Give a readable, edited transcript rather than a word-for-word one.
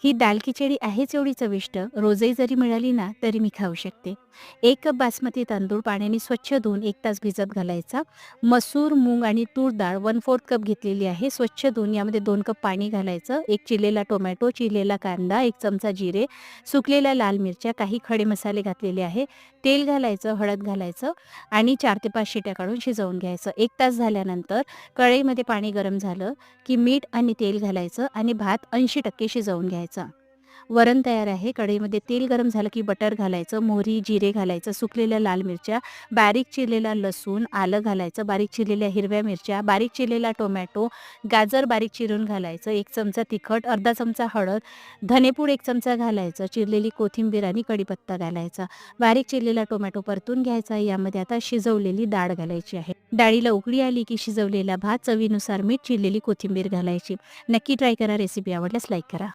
ही दाल खिचडी आहेच एवढी चविष्ट, रोजही जरी मिळाली ना तरी मी खाऊ शकते. 1 कप बासमती तांदूळ पाण्याने स्वच्छ धुवून 1 तास भिजत घालायचा. मसूर, मूग आणि तूर डाळ 1/4 कप घेतलेली आहे. स्वच्छ धुवून यामध्ये 2 कप पाणी घालायचं. 1 चिरलेला टोमॅटो, चिरलेला कांदा, 1 चमचा जिरे, सुकलेल्या लाल मिरच्या, काही खडे मसाले घातलेले आहे. तेल घालायचं, हळद घालायचं आणि 4 ते 5 शिट्या काढून शिजवून घ्यायचं. 1 तास झाल्यानंतर कढईमध्ये पाणी गरम झालं की मीठ आणि तेल घालायचं आणि भात 80% शिजवून घ्यायचा. वरण तयार आहे. कढईमध्ये तेल गरम झालं की बटर घालायचं, मोहरी, जिरे घालायचं, सुकलेल्या लाल मिरच्या, बारीक चिरलेला लसूण, आलं घालायचं, बारीक चिरलेल्या हिरव्या मिरच्या, बारीक चिरलेला टोमॅटो, गाजर बारीक चिरून घालायचं, 1 चमचा तिखट, अर्धा चमचा हळद, धनेपूड 1 चमचा घालायचं, चिरलेली कोथिंबीर आणि कढीपत्ता घालायचा. बारीक चिरलेला टोमॅटो परतून घ्यायचा. यामध्ये आता शिजवलेली डाळ घालायची आहे. डाळीला उकळी आली की शिजवलेला भात, चवीनुसार मीठ, चिरलेली कोथिंबीर घालायची. नक्की ट्राय करा. रेसिपी आवडल्यास लाईक करा.